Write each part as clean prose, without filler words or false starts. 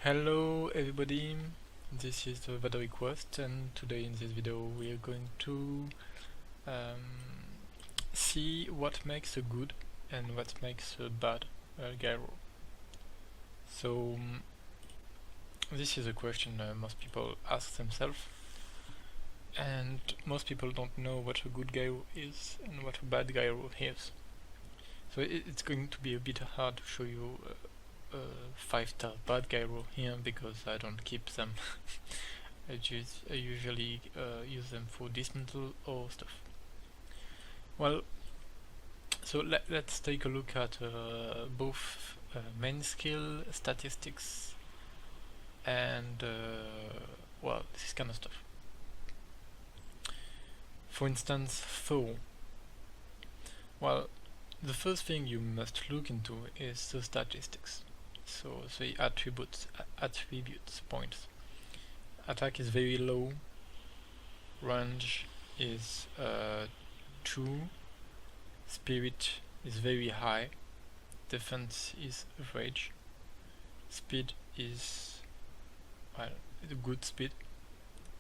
Hello everybody, this is the request, and today in this video we are going to see what makes a good and what makes a bad gyro. So this is a question most people ask themselves, and most people don't know what a good gyro is and what a bad gyro is. So it's going to be a bit hard to show you 5-star bad gyro here because I don't keep them. I usually use them for dismantle or stuff. Well, so let's take a look at both main skill, statistics, and well, this kind of stuff. For instance, Thor. Well, the first thing you must look into is the statistics. So the attributes points. Attack is very low, range is 2, spirit is very high, defense is average, speed is, well, a good speed,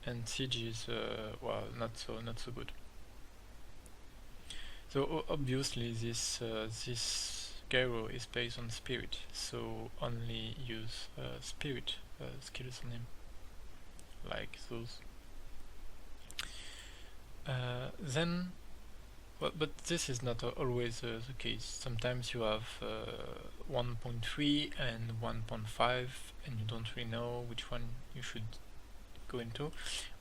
and siege is well, not so good. So obviously this gyro is based on spirit, so only use spirit skills on him, like those. Then, well, but this is not always the case. Sometimes you have 1.3 and 1.5, and you don't really know which one you should go into.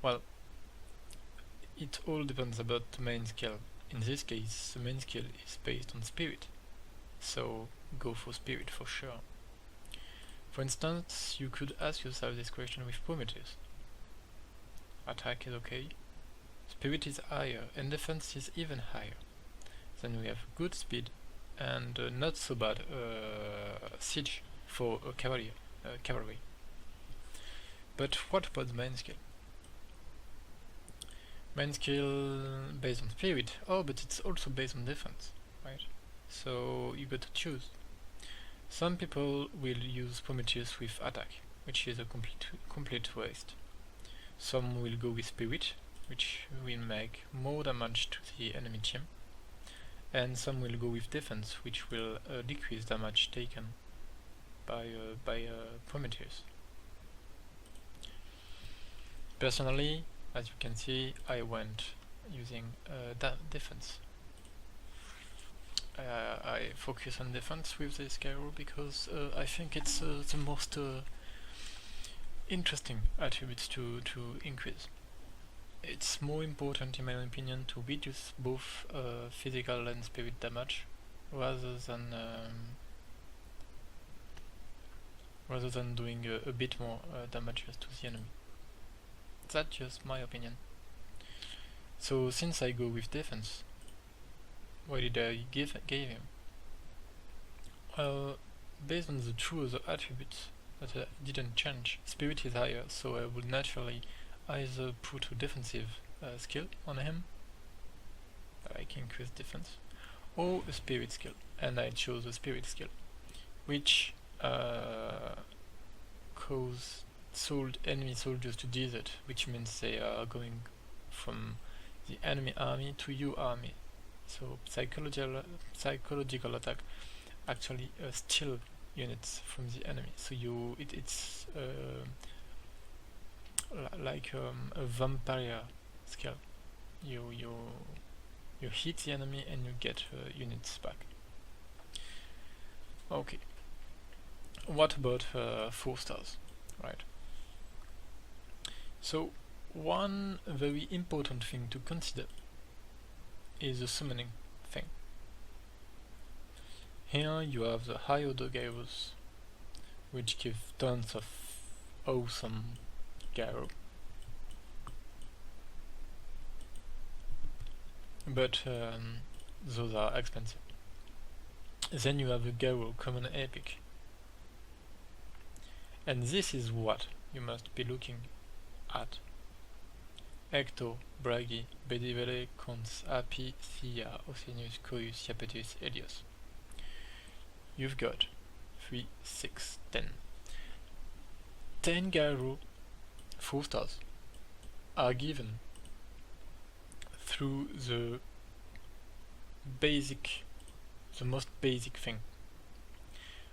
Well, it all depends about the main skill. In this case, the main skill is based on spirit, so go for spirit for sure. For instance, you could ask yourself this question with Prometheus. Attack is okay, spirit is higher, and defense is even higher. Then we have good speed and not so bad siege for cavalry. But what about the main skill? Main skill based on spirit. Oh, but it's also based on defense, right? So you got to choose. Some people will use Prometheus with attack, which is a complete waste. Some will go with spirit, which will make more damage to the enemy team, and some will go with defense, which will decrease damage taken by Prometheus. Personally, as you can see, I went using defense. I focus on defense with this gyro because I think it's the most interesting attributes to increase. It's more important, in my opinion, to reduce both physical and spirit damage rather than doing a bit more damages to the enemy. That's just my opinion. So since I go with defense, what did I gave him? Based on the two other attributes that didn't change, spirit is higher, so I would naturally either put a defensive skill on him, like increase defense, or a spirit skill, and I chose a spirit skill, which cause enemy soldiers to desert, which means they are going from the enemy army to your army. So psychological attack actually steal units from the enemy. So it's like a vampire skill. You hit the enemy and you get units back. Okay. What about 4 stars, right? So one very important thing to consider is the summoning thing. Here you have the high order gairos, which give tons of awesome gyro. But those are expensive. Then you have the gyro common epic. And this is what you must be looking at. Hector, Bragi, Bedivere, Cons, Api, Thea, Oceanus, Coius, Iapetus, Helios. You've got 3, 6, 10. 10 gyro 4 stars are given through the most basic thing.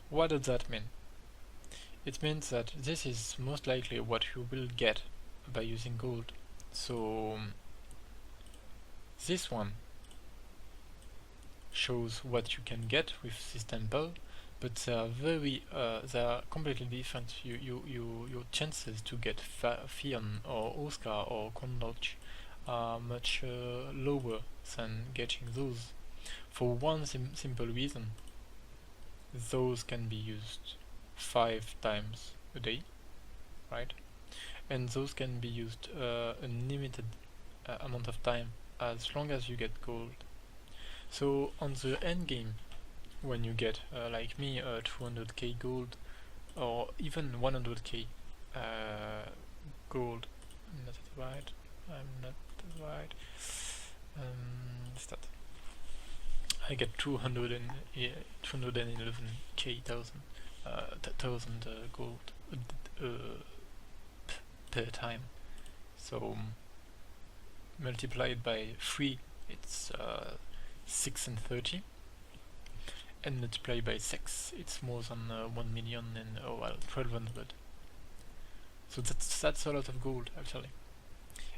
What does that mean? It means that this is most likely what you will get by using gold. So this one shows what you can get with this temple, but they are completely different. Your chances to get Fion or Oscar or Kondok are much lower than getting those, for one simple reason: those can be used 5 times a day, right? And those can be used a limited amount of time, as long as you get gold. So on the end game, when you get like me 200k gold or even 100k gold, I'm not right. Start. I get 211k thousand gold per time. So multiplied by 3, it's 6 and 30, and multiplied by 6, it's more than 1 million and 1200. So that's a lot of gold actually.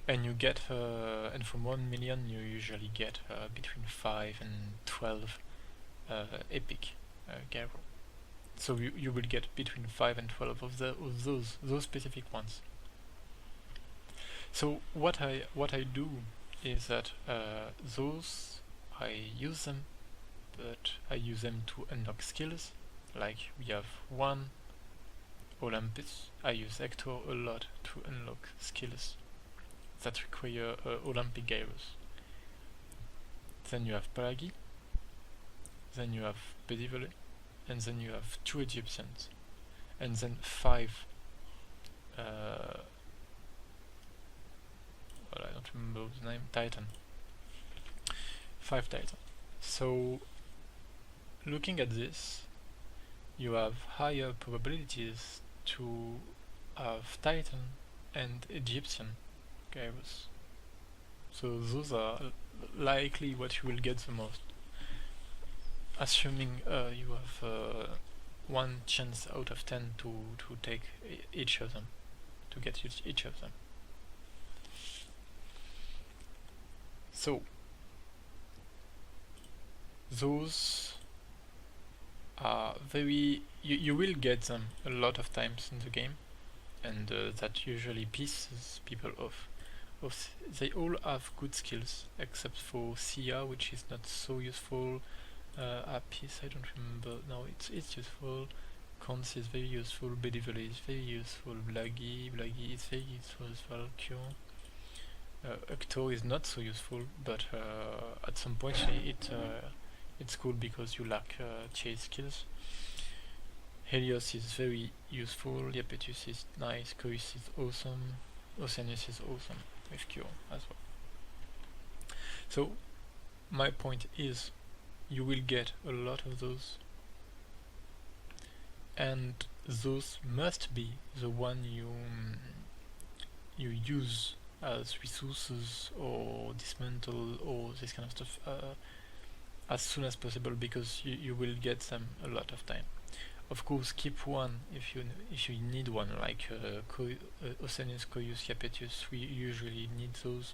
And you get and from 1 million you usually get between 5 and 12 epic gairo. So you will get between 5 and 12 of those specific ones. So what I do is that those, I use them, but I use them to unlock skills. Like we have 1 Olympus. I use Hector a lot to unlock skills that require Olympic gairos. Then you have Pelagi, then you have Bedivale, and then you have 2 Egyptians, and then 5 well, I don't remember the name, Titan. 5 Titan. So looking at this, you have higher probabilities to have Titan and Egyptian gairos. So those are likely what you will get the most, assuming you have 1 chance out of 10 to take each of them, to get each of them. So those are very, you will get them a lot of times in the game, and that usually pisses people off. They all have good skills except for Sia, which is not so useful. Apis, I don't remember now. It's useful. Cons is very useful. Bedivale is very useful. Blaggy is very useful as well. Cure. Hector is not so useful, but at some point it's cool because you lack chase skills. Helios is very useful. Iapetus is nice. Cois is awesome. Oceanus is awesome with cure as well. So my point is, you will get a lot of those, and those must be the one you use as resources or dismantle or this kind of stuff as soon as possible, because you will get them a lot of time. Of course, keep one if you need one, like Oceanus, Coius, Iapetus. We usually need those.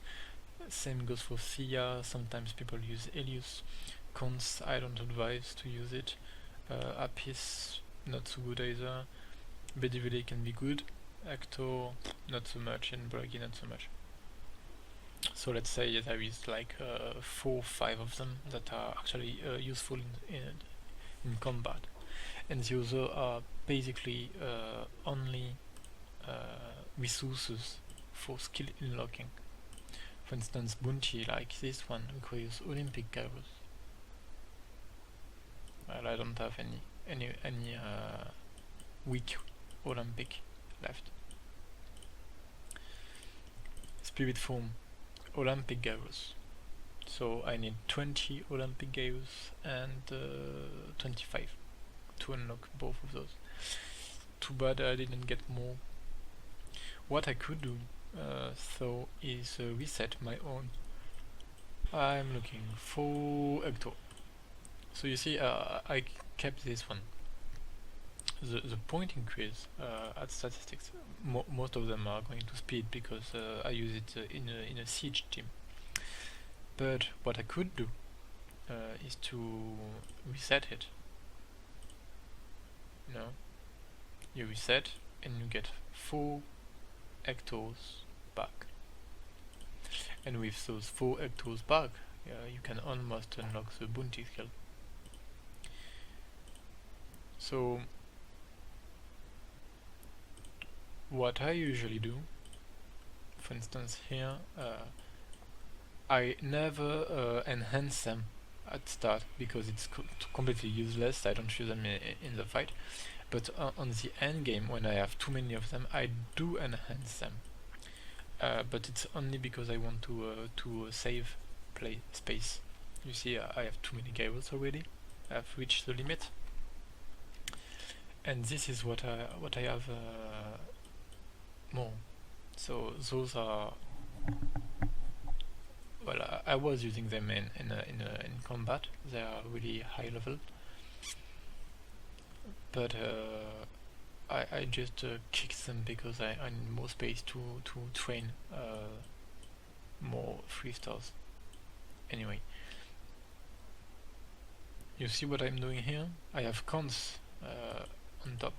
Same goes for Thea. Sometimes people use Helios. Cons, I don't advise to use it. Apis, not so good either. Bedivale can be good. Hector, not so much, and Bragi, not so much. So let's say there is like 4 or 5 of them that are actually useful in combat, and the other are basically only resources for skill unlocking. For instance, Bunchi, like this one, requires Olympic gairos. Well, I don't have any weak Olympic left. Spirit form, Olympic gairos. So I need 20 Olympic gairos and 25 to unlock both of those. Too bad I didn't get more, what I could do so is reset my own. I'm looking for Ecto. So you see, I kept this one. The point increase at statistics, most of them are going to speed because I use it in a siege team. But what I could do is to reset it. No, you reset and you get 4 hectares back. And with those 4 hectares back, you can almost unlock the bounty skill. So what I usually do, for instance here, I never enhance them at start because it's completely useless. I don't use them in the fight. But on the end game, when I have too many of them, I do enhance them. But it's only because I want to save play space. You see, I have too many gairos already. I've reached the limit, and this is what I have more. So those are, well, I was using them in combat. They are really high level, but I just kicked them because I need more space to train more 3 stars. Anyway, you see what I'm doing here? I have cons on top,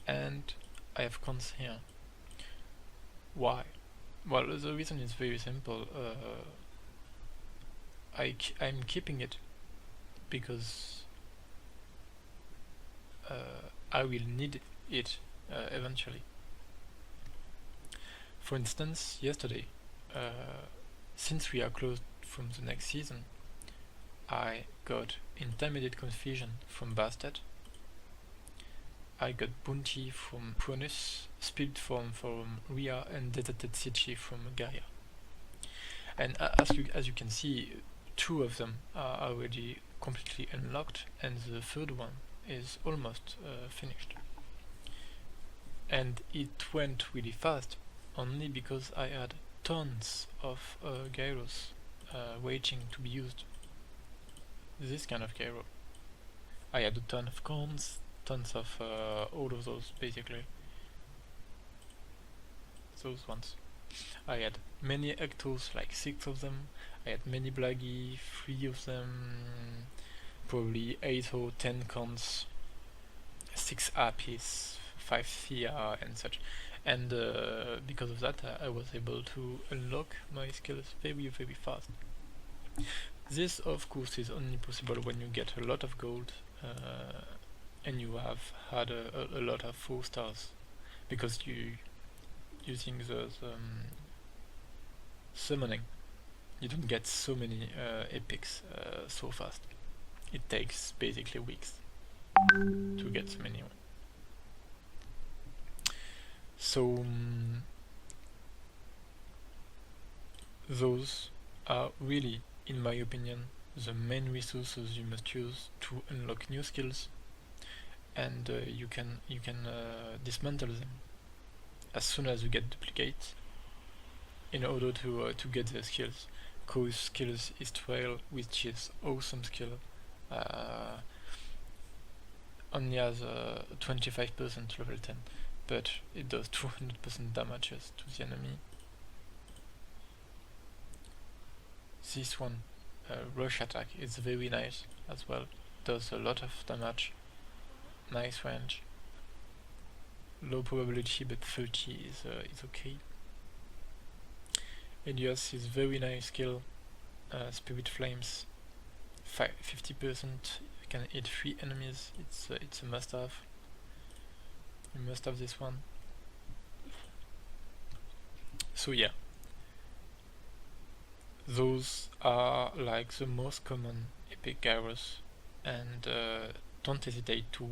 and I have cons here. Why? Well, the reason is very simple. I'm keeping it because I will need it eventually. For instance, yesterday, since we are close from the next season, I got intermediate confusion from Bastet. I got bounty from Prunus, speed from Ria, and deserted city from Gaia. And as you can see, 2 of them are already completely unlocked, and the 3rd one is almost finished. And it went really fast, only because I had tons of gairos waiting to be used. This kind of gairo. I had a ton of cons, tons of all of those, basically. Those ones. I had many hectos, like 6 of them. I had many blaggy, 3 of them, probably 8 or 10 cons, 6 apis, 5 thea, and such. And because of that, I was able to unlock my skills very, very fast. This, of course, is only possible when you get a lot of gold and you have had a lot of 4 stars, because you using the summoning, you don't get so many epics so fast. It takes basically weeks to get so many. So those are really, in my opinion, the main resources you must use to unlock new skills, and you can dismantle them as soon as you get duplicates in order to get the skills. Cause skills is Trail, which is awesome skill, only has 25% level 10, but it does 200% damages to the enemy. This one, rush attack, is very nice as well, does a lot of damage, nice range, low probability, but 30 is okay. Elias is very nice skill, Spirit Flames, 50%, can hit 3 enemies, it's a must have. You must have this one. So yeah, those are like the most common epic gairos, and don't hesitate to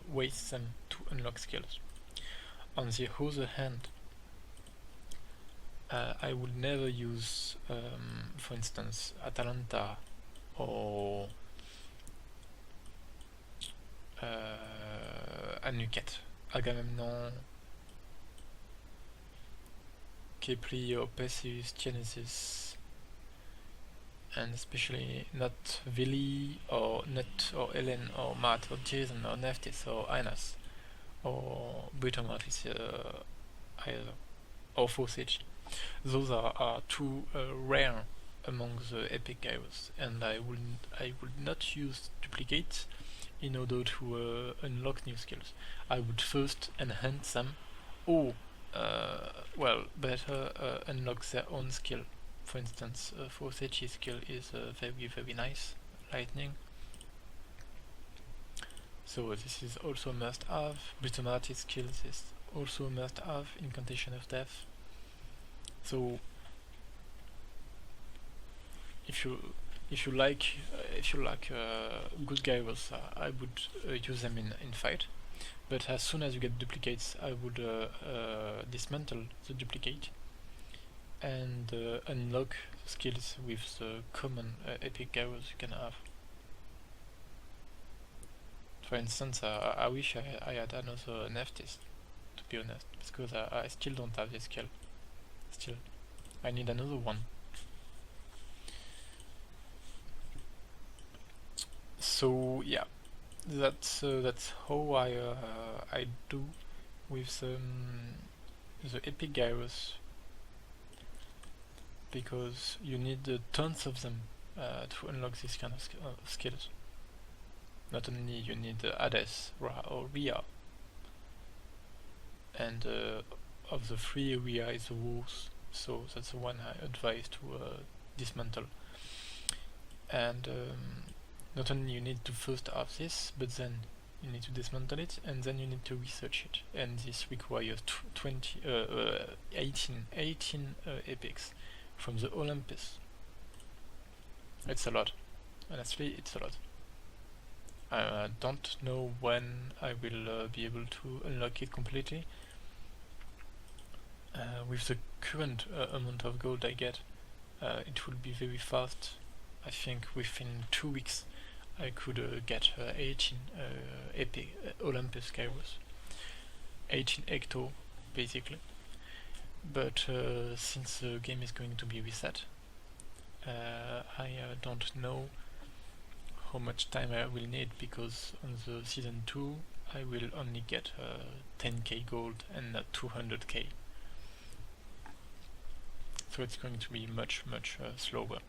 waste them to unlock skills. On the other hand, I would never use, for instance, Atalanta or Anuket Agamemnon, Kepri or Perseus, Genesis, and especially not Vili or Nut or Ellen or Matt or Jason or Nephthys or Inas or Britomartis either, or Forsage. Those are too rare among the epic gairos, and I would not use duplicates in order to unlock new skills. I would first enhance them, or well, better unlock their own skill. For instance, Forsage's skill is very nice, lightning. So this is also a must-have. Britomartis skills is also a must-have. Incantation of Death. So if you like good gairos, I would use them in fight. But as soon as you get duplicates, I would dismantle the duplicate and unlock the skills with the common epic gairos you can have. For instance, I wish I had another Nephthys, to be honest, because I still don't have this skill. Still, I need another one. So yeah, that's how I do with the epic gairos, because you need tons of them to unlock this kind of skills. Not only you need Hades, Ra, or Rhea, and of the three, Rhea is the worst, so that's the one I advise to dismantle. And not only you need to first have this, but then you need to dismantle it, and then you need to research it, and this requires 18 epics from the Olympus. It's a lot. Honestly, it's a lot. I don't know when I will be able to unlock it completely. With the current amount of gold I get, it will be very fast. I think within 2 weeks I could get 18 epic Olympus gairos, 18 hecto basically. But since the game is going to be reset, I don't know how much time I will need, because on the season 2 I will only get 10k gold and not 200k. So it's going to be much slower.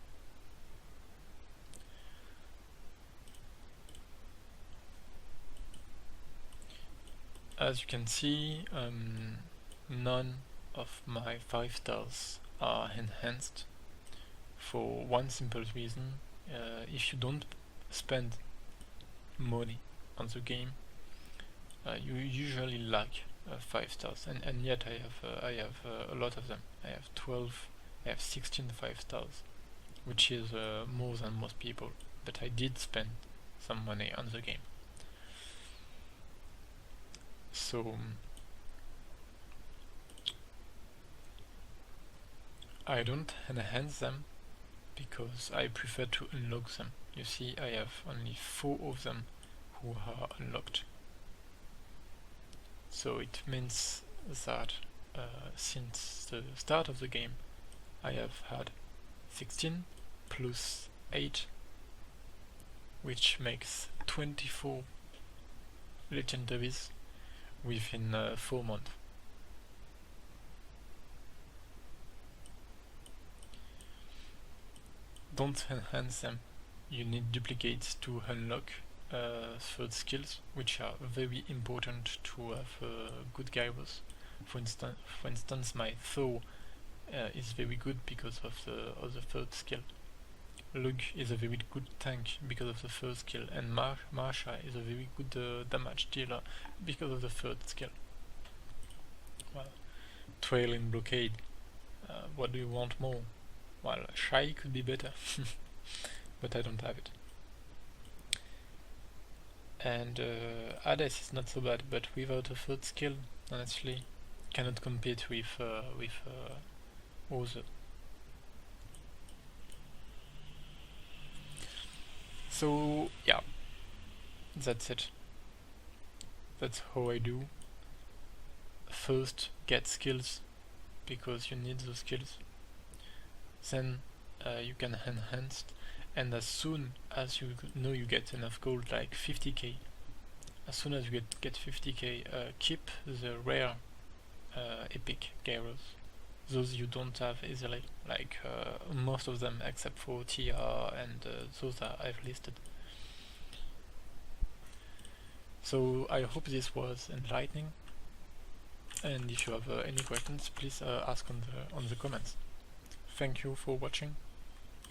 As you can see, none of my 5 stars are enhanced, for one simple reason. If you don't spend money on the game, you usually lack 5 stars, and yet I have a lot of them. I have 12, I have 16 5 stars, which is more than most people, but I did spend some money on the game. So I don't enhance them because I prefer to unlock them. You see, I have only 4 of them who are unlocked. So it means that since the start of the game I have had 16 plus 8, which makes 24 legendaries within 4 months. Don't enhance them. You need duplicates to unlock third skills, which are very important to have good gairos. For instance, my Thor is very good because of the third skill. Lug is a very good tank because of the first skill, and Marsha is a very good damage dealer because of the third skill. Well, Trail in Blockade, what do you want more? Well, Shy could be better, but I don't have it. And Hades is not so bad, but without a third skill, honestly, cannot compete with Oze. So yeah, that's it. That's how I do. first get skills, because you need those skills. Then you can enhance, and as soon as you know you get enough gold, like 50k, as soon as you get 50k, keep the rare epic gairos. Those you don't have easily, like most of them except for TR and those that I've listed. So I hope this was enlightening, and if you have any questions, please ask on the comments. Thank you for watching.